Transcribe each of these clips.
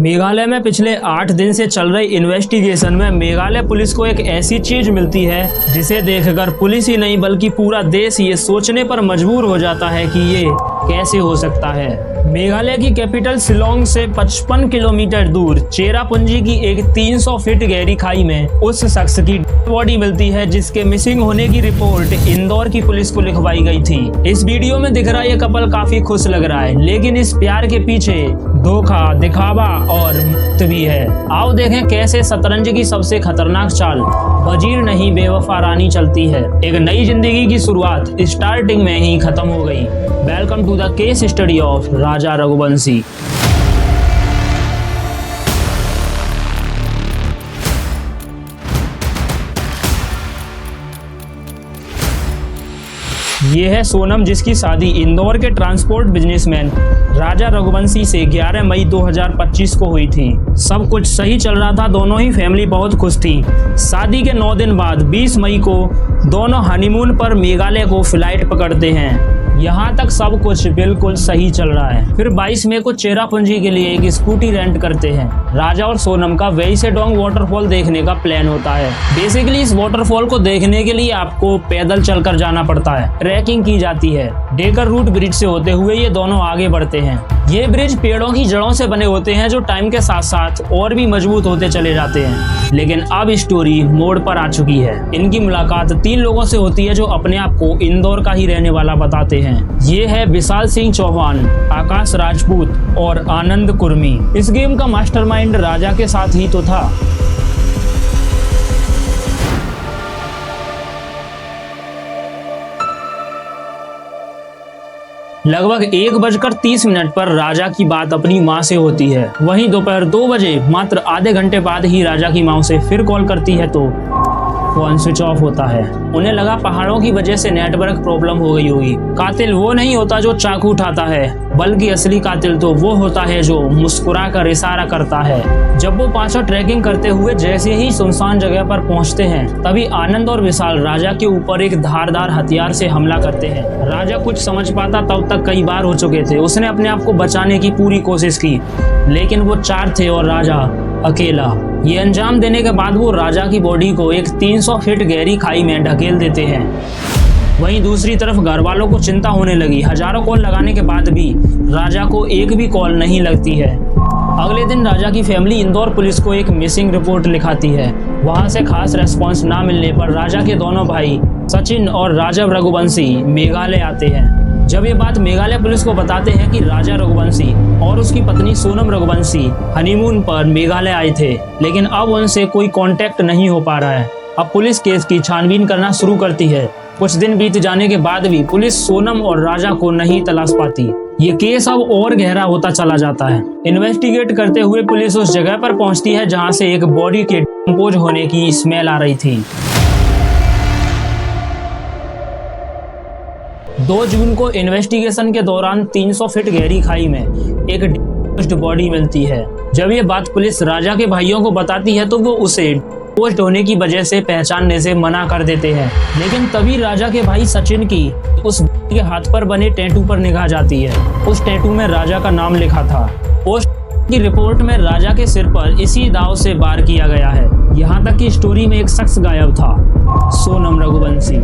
मेघालय में पिछले 8 दिन से चल रही इन्वेस्टिगेशन में मेघालय पुलिस को एक ऐसी चीज मिलती है जिसे देखकर पुलिस ही नहीं बल्कि पूरा देश ये सोचने पर मजबूर हो जाता है कि ये कैसे हो सकता है। मेघालय की कैपिटल शिलोंग से 55 किलोमीटर दूर चेरापूंजी की एक 300 फीट गहरी खाई में उस शख्स की बॉडी मिलती है जिसके मिसिंग होने की रिपोर्ट इंदौर की पुलिस को लिखवाई गई थी। इस वीडियो में दिख रहा ये कपल काफी खुश लग रहा है, लेकिन इस प्यार के पीछे धोखा, दिखावा और मुफ्त भी है। आओ देखें कैसे शतरंज की सबसे खतरनाक चाल वजीर नहीं बेवफा रानी चलती है। एक नई जिंदगी की शुरुआत स्टार्टिंग में ही खत्म हो गई। Welcome to the case study of Raja Raghuvanshi. ये है सोनम, जिसकी शादी इंदौर के ट्रांसपोर्ट बिजनेसमैन राजा रघुवंशी से 11 मई 2025 को हुई थी। सब कुछ सही चल रहा था, दोनों ही फैमिली बहुत खुश थी। शादी के 9 दिन बाद 20 मई को दोनों हनीमून पर मेघालय को फ्लाइट पकड़ते हैं। यहाँ तक सब कुछ बिल्कुल सही चल रहा है। फिर 22 मई को चेरापूंजी के लिए एक स्कूटी रेंट करते हैं। राजा और सोनम का वेईसेडोंग वाटरफॉल देखने का प्लान होता है। बेसिकली इस वाटरफॉल को देखने के लिए आपको पैदल चलकर जाना पड़ता है। ट्रैकिंग की जाती है। डेकर रूट ब्रिज से होते हुए ये दोनों आगे बढ़ते हैं। ये ब्रिज पेड़ों की जड़ों से बने होते हैं जो टाइम के साथ साथ और भी मजबूत होते चले जाते हैं। लेकिन अब स्टोरी मोड़ पर आ चुकी है। इनकी मुलाकात 3 लोगों से होती है जो अपने आप को इंदौर का ही रहने वाला बताते हैं। ये है विशाल सिंह चौहान, आकाश राजपूत और आनंद कुर्मी। इस गेम का मास्टरमाइंड राजा के साथ ही तो था। लगभग 1:30 पर राजा की बात अपनी माँ से होती है। वहीं दोपहर 2 बजे मात्र आधे घंटे बाद ही राजा की माँ उसे फिर कॉल करती है तो फोन स्विच ऑफ होता है। उन्हें लगा पहाड़ों की वजह से नेटवर्क प्रॉब्लम हो गई होगी। कातिल वो नहीं होता जो चाकू उठाता है, बल्कि असली कातिल तो वो होता है जो मुस्कुरा कर इशारा करता है। जब वो पांचों ट्रैकिंग करते हुए जैसे ही सुनसान जगह पर पहुंचते हैं, तभी आनंद और विशाल राजा के ऊपर एक धारदार हथियार से हमला करते हैं। राजा कुछ समझ पाता तब तक कई बार हो चुके थे। उसने अपने आप को बचाने की पूरी कोशिश की, लेकिन वो 4 थे और राजा अकेला। ये अंजाम देने के बाद वो राजा की बॉडी को एक 300 फीट गहरी खाई में ढकेल देते हैं। वहीं दूसरी तरफ घर वालों को चिंता होने लगी। हजारों कॉल लगाने के बाद भी राजा को एक भी कॉल नहीं लगती है। अगले दिन राजा की फैमिली इंदौर पुलिस को एक मिसिंग रिपोर्ट लिखाती है। वहां से खास रेस्पॉन्स ना मिलने पर राजा के दोनों भाई सचिन और राजव रघुवंशी मेघालय आते हैं। जब ये बात मेघालय पुलिस को बताते हैं कि राजा रघुवंशी और उसकी पत्नी सोनम रघुवंशी हनीमून पर मेघालय आए थे, लेकिन अब उनसे कोई कांटेक्ट नहीं हो पा रहा है। अब पुलिस केस की छानबीन करना शुरू करती है। कुछ दिन बीत जाने के बाद भी पुलिस सोनम और राजा को नहीं तलाश पाती। ये केस अब और गहरा होता चला जाता है। इन्वेस्टिगेट करते हुए पुलिस उस जगह पर पहुंचती है जहां से एक बॉडी के डिकम्पोज होने की स्मेल आ रही थी। 2 जून को इन्वेस्टिगेशन के दौरान 300 फीट गहरी खाई में एक डिकम्पोज्ड बॉडी मिलती है। जब ये बात पुलिस राजा के भाइयों को बताती है तो वो उसे पोस्ट होने की वजह से पहचानने से मना कर देते हैं। लेकिन तभी राजा के भाई सचिन की उस के हाथ पर बने टैटू पर निगाह जाती है। उस टैटू में राजा का नाम लिखा था। पोस्ट की रिपोर्ट में राजा के सिर पर इसी दाव से वार किया गया है। यहाँ तक कि स्टोरी में एक शख्स गायब था, सोनम रघुवंशी।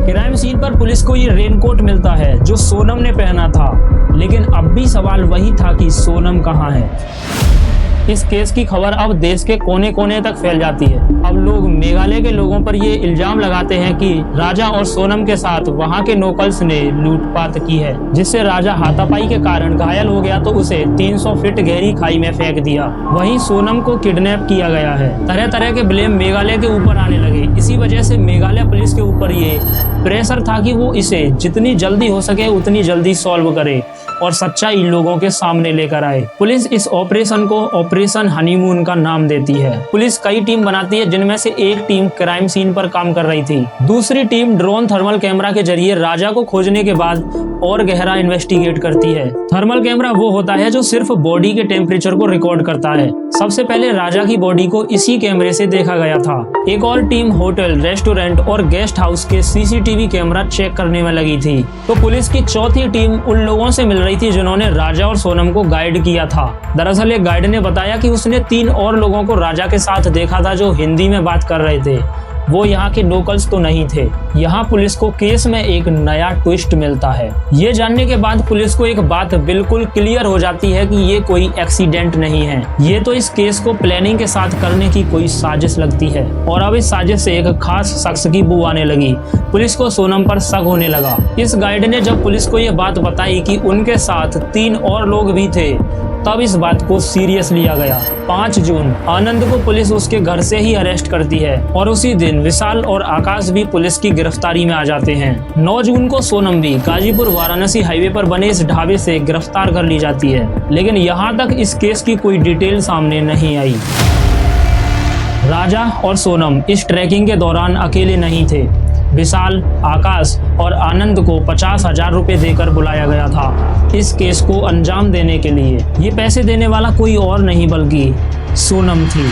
क्राइम सीन पर पुलिस को ये रेनकोट मिलता है जो सोनम ने पहना था, लेकिन अब भी सवाल वही था कि सोनम कहाँ है। इस केस की खबर अब देश के कोने कोने तक फैल जाती है। अब लोग मेघालय के लोगों पर ये इल्जाम लगाते हैं कि राजा और सोनम के साथ वहां के लोकल्स ने लूटपाट की है, जिससे राजा हाथापाई के कारण घायल हो गया तो उसे 300 फीट गहरी खाई में फेंक दिया। वहीं सोनम को किडनैप किया गया है। तरह तरह के ब्लेम मेघालय के ऊपर आने लगे। इसी वजह से मेघालय पुलिस के ऊपर ये प्रेशर था कि वो इसे जितनी जल्दी हो सके उतनी जल्दी सॉल्व करे और सच्चाई लोगों के सामने लेकर आए। पुलिस इस ऑपरेशन को ऑपरेशन हनीमून का नाम देती है। पुलिस कई टीम बनाती है, जिनमें से एक टीम क्राइम सीन पर काम कर रही थी। दूसरी टीम ड्रोन थर्मल कैमरा के जरिए राजा को खोजने के बाद और गहरा इन्वेस्टिगेट करती है। थर्मल कैमरा वो होता है जो सिर्फ बॉडी के टेम्परेचर को रिकॉर्ड करता है। सबसे पहले राजा की बॉडी को इसी कैमरे से देखा गया था। एक और टीम होटल, रेस्टोरेंट और गेस्ट हाउस के सीसीटीवी कैमरा चेक करने में लगी थी। तो पुलिस की चौथी टीम उन लोगों से मिल रही थी जिन्होंने राजा और सोनम को गाइड किया था। दरअसल एक गाइड ने बताया कि उसने 3 और लोगों को राजा के साथ देखा था जो हिंदी में बात कर रहे थे। वो यहाँ के लोकल्स तो नहीं थे। यहाँ पुलिस को केस में एक नया ट्विस्ट मिलता है। ये जानने के बाद पुलिस को एक बात बिल्कुल क्लियर हो जाती है कि ये कोई एक्सीडेंट नहीं है, ये तो इस केस को प्लानिंग के साथ करने की कोई साजिश लगती है। और अब इस साजिश से एक खास शख्स की बू आने लगी। पुलिस को सोनम पर शक होने लगा। इस गाइड ने जब पुलिस को ये बात बताई कि उनके साथ 3 और लोग भी थे, तब इस बात को सीरियस लिया गया। 5 जून आनंद को पुलिस उसके घर से ही अरेस्ट करती है और उसी दिन विशाल और आकाश भी पुलिस की गिरफ्तारी में आ जाते हैं। 9 जून को सोनम भी गाजीपुर वाराणसी हाईवे पर बने इस ढाबे से गिरफ्तार कर ली जाती है, लेकिन यहाँ तक इस केस की कोई डिटेल सामने नहीं आई। राजा और सोनम इस ट्रैकिंग के दौरान अकेले नहीं थे। विशाल, आकाश और आनंद को 50,000 रुपए देकर बुलाया गया था इस केस को अंजाम देने के लिए। ये पैसे देने वाला कोई और नहीं बल्कि सोनम थी।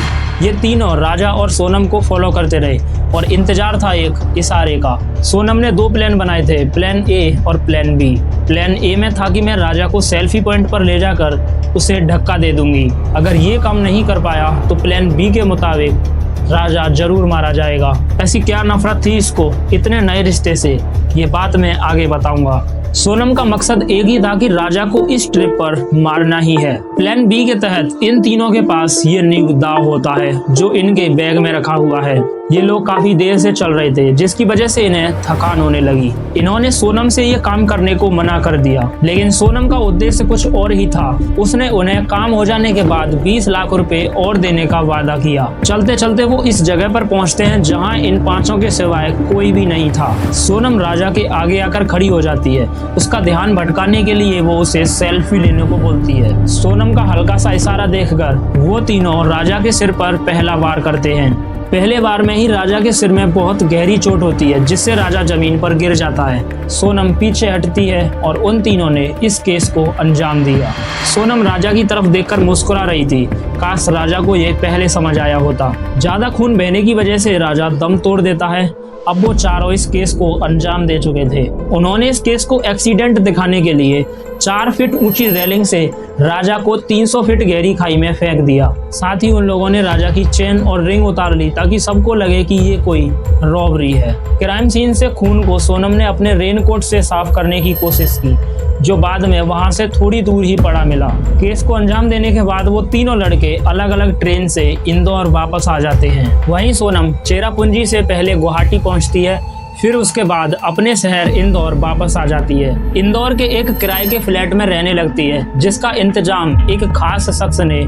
ये तीनों राजा और सोनम को फॉलो करते रहे और इंतजार था एक इशारे का। सोनम ने 2 प्लान बनाए थे, प्लान ए और प्लान बी। प्लान ए में था कि मैं राजा को सेल्फी पॉइंट पर ले जाकर उसे धक्का दे दूंगी। अगर ये काम नहीं कर पाया तो प्लान बी के मुताबिक राजा जरूर मारा जाएगा। ऐसी क्या नफरत थी इसको इतने नए रिश्ते से, ये बात मैं आगे बताऊंगा। सोनम का मकसद एक ही था कि राजा को इस ट्रिप पर मारना ही है। प्लान बी के तहत इन तीनों के पास ये नींव दाव होता है जो इनके बैग में रखा हुआ है। ये लोग काफी देर से चल रहे थे जिसकी वजह से इन्हें थकान होने लगी। इन्होंने सोनम से ये काम करने को मना कर दिया, लेकिन सोनम का उद्देश्य कुछ और ही था। उसने उन्हें काम हो जाने के बाद 20 लाख रुपए और देने का वादा किया। चलते चलते वो इस जगह पर पहुंचते हैं जहां इन 5 के सिवाय कोई भी नहीं था। सोनम राजा के आगे आकर खड़ी हो जाती है। उसका ध्यान भटकाने के लिए वो उसे सेल्फी लेने को बोलती है। सोनम का हल्का सा इशारा देखकर वो तीनों राजा के सिर पर पहला वार करते हैं। पहले बार में ही राजा के सिर में बहुत गहरी चोट होती है जिससे राजा जमीन पर गिर जाता है। सोनम पीछे हटती है और उन तीनों ने इस केस को अंजाम दिया। सोनम राजा की तरफ देखकर मुस्कुरा रही थी। काश राजा को यह पहले समझ आया होता। ज्यादा खून बहने की वजह से राजा दम तोड़ देता है। अब वो चारों इस केस को अंजाम दे चुके थे। उन्होंने इस केस को एक्सीडेंट दिखाने के लिए 4 फीट ऊंची रेलिंग से राजा को 300 फीट गहरी खाई में फेंक दिया। साथ ही उन लोगों ने राजा की चेन और रिंग उतार ली ताकि सबको लगे कि ये कोई रॉबरी है। क्राइम सीन से खून को सोनम ने अपने रेनकोट से साफ करने की कोशिश की, जो बाद में वहां से थोड़ी दूर ही पड़ा मिला। केस को अंजाम देने के बाद वो तीनों लड़के अलग अलग ट्रेन से इंदौर वापस आ जाते हैं। वहीं सोनम चेरापूंजी से पहले गुवाहाटी पहुंचती है, फिर उसके बाद अपने शहर इंदौर वापस आ जाती है। इंदौर के एक किराए के फ्लैट में रहने लगती है जिसका इंतजाम एक खास शख्स ने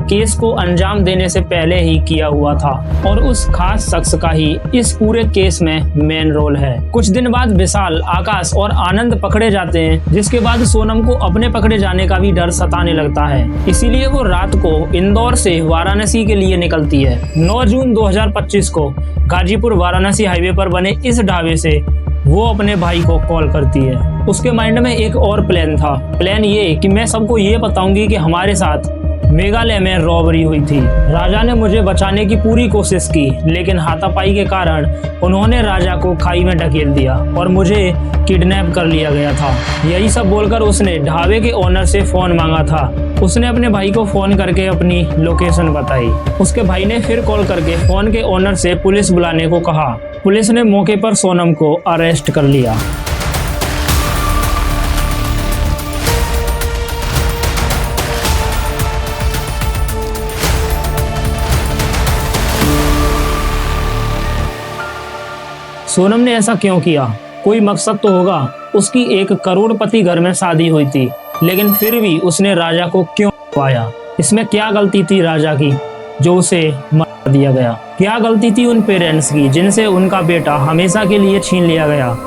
केस को अंजाम देने से पहले ही किया हुआ था और उस खास शख्स का ही इस पूरे केस में मेन रोल है। कुछ दिन बाद विशाल, आकाश और आनंद पकड़े जाते हैं, जिसके बाद सोनम को अपने पकड़े जाने का भी डर सताने लगता है। इसीलिए वो रात को इंदौर से वाराणसी के लिए निकलती है। 9 जून 2025 को गाजीपुर वाराणसी हाईवे पर बने इस ढाबे से वो अपने भाई को कॉल करती है। उसके माइंड में एक और प्लान था। प्लान ये कि मैं सबको ये बताऊंगी कि हमारे साथ मेघालय में रॉबरी हुई थी। राजा ने मुझे बचाने की पूरी कोशिश की, लेकिन हाथापाई के कारण उन्होंने राजा को खाई में ढकेल दिया और मुझे किडनैप कर लिया गया था। यही सब बोलकर उसने ढाबे के ओनर से फोन मांगा था। उसने अपने भाई को फोन करके अपनी लोकेशन बताई। उसके भाई ने फिर कॉल करके फोन के ओनर से पुलिस बुलाने को कहा। पुलिस ने मौके पर सोनम को अरेस्ट कर लिया। सोनम ने ऐसा क्यों किया? कोई मकसद तो होगा। उसकी एक करोड़पति घर में शादी हुई थी, लेकिन फिर भी उसने राजा को क्यों पाया? इसमें क्या गलती थी राजा की जो उसे मार दिया गया? क्या गलती थी उन पेरेंट्स की जिनसे उनका बेटा हमेशा के लिए छीन लिया गया?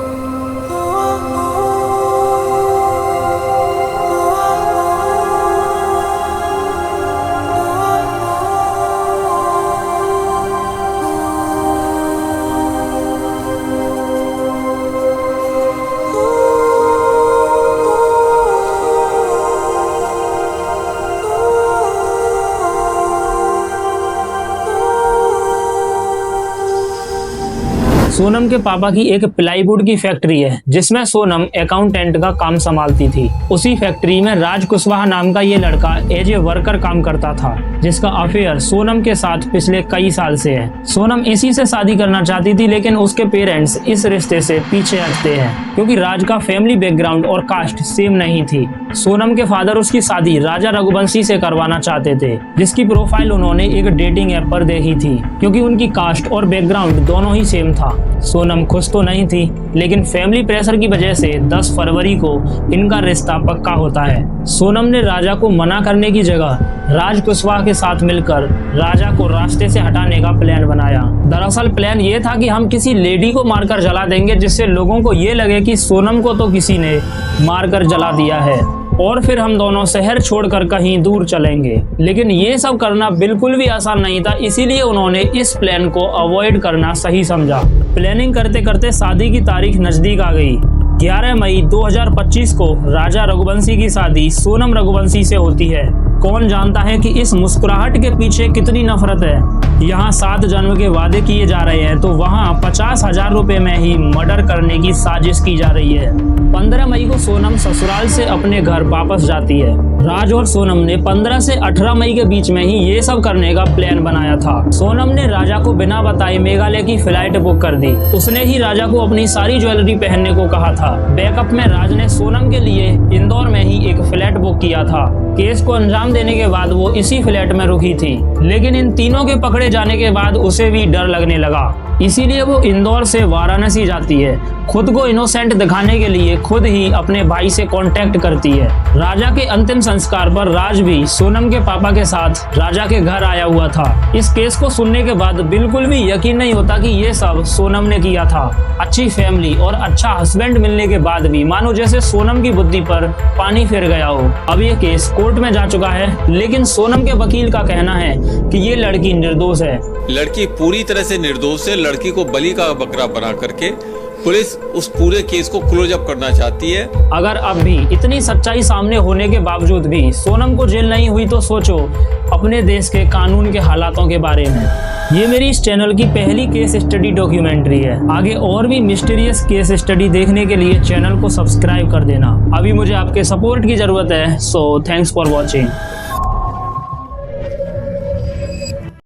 सोनम के पापा की एक प्लाईवुड की फैक्ट्री है जिसमें सोनम अकाउंटेंट का काम संभालती थी। उसी फैक्ट्री में राज कुशवाहा नाम का ये लड़का एज ए वर्कर काम करता था, जिसका अफेयर सोनम के साथ पिछले कई साल से है। सोनम इसी से शादी करना चाहती थी, लेकिन उसके पेरेंट्स इस रिश्ते से पीछे हटते हैं क्योंकि राज का फैमिली बैकग्राउंड और कास्ट सेम नहीं थी। सोनम के फादर उसकी शादी राजा रघुवंशी से करवाना चाहते थे, जिसकी प्रोफाइल उन्होंने एक डेटिंग ऐप पर देखी थी क्योंकि उनकी कास्ट और बैकग्राउंड दोनों ही सेम था। सोनम खुश तो नहीं थी, लेकिन फैमिली प्रेशर की वजह से 10 फरवरी को इनका रिश्ता पक्का होता है। सोनम ने राजा को मना करने की जगह राज कुशवाहा के साथ मिलकर राजा को रास्ते से हटाने का प्लान बनाया। दरअसल प्लान ये था कि हम किसी लेडी को मारकर जला देंगे जिससे लोगों को ये लगे कि सोनम को तो किसी ने मारकर जला दिया है, और फिर हम दोनों शहर छोड़कर कहीं दूर चलेंगे। लेकिन ये सब करना बिल्कुल भी आसान नहीं था, इसीलिए उन्होंने इस प्लान को अवॉइड करना सही समझा। प्लानिंग करते करते शादी की तारीख नजदीक आ गई। 11 मई 2025 को राजा रघुवंशी की शादी सोनम रघुवंशी से होती है। कौन जानता है कि इस मुस्कुराहट के पीछे कितनी नफरत है। यहाँ 7 जन्म के वादे किए जा रहे हैं तो वहाँ 50,000 रुपए में ही मर्डर करने की साजिश की जा रही है। 15 मई को सोनम ससुराल से अपने घर वापस जाती है। राज और सोनम ने 15 से 18 मई के बीच में ही ये सब करने का प्लान बनाया था। सोनम ने राजा को बिना बताए मेघालय की फ्लाइट बुक कर दी। उसने ही राजा को अपनी सारी ज्वेलरी पहनने को कहा था। बैकअप में राज ने सोनम के लिए इंदौर में ही एक फ्लैट बुक किया था। केस को अंजाम देने के बाद वो इसी फ्लैट में रुकी थी, लेकिन इन तीनों के पकड़े जाने के बाद उसे भी डर लगने लगा, इसीलिए वो इंदौर से वाराणसी जाती है। खुद को इनोसेंट दिखाने के लिए खुद ही अपने भाई से कांटेक्ट करती है। राजा के अंतिम संस्कार पर राज भी सोनम के पापा के साथ राजा के घर आया हुआ था। इस केस को सुनने के बाद बिल्कुल भी यकीन नहीं होता कि ये सब सोनम ने किया था। अच्छी फैमिली और अच्छा हस्बैंड मिलने के बाद भी मानो जैसे सोनम की बुद्धि पर पानी फिर गया हो। अब ये केस कोर्ट में जा चुका है, लेकिन सोनम के वकील का कहना है कि ये लड़की निर्दोष है। लड़की पूरी तरह से निर्दोष है। लड़की को बलि का बकरा बना करके पुलिस उस पूरे केस को क्लोज अप करना चाहती है। अगर अब भी इतनी सच्चाई सामने होने के बावजूद भी सोनम को जेल नहीं हुई तो सोचो अपने देश के कानून के हालातों के बारे में। ये मेरी इस चैनल की पहली केस स्टडी डॉक्यूमेंट्री है। आगे और भी मिस्टीरियस केस स्टडी देखने के लिए चैनल को सब्सक्राइब कर देना। अभी मुझे आपके सपोर्ट की जरूरत है, सो थैंक्स फॉर वॉचिंग।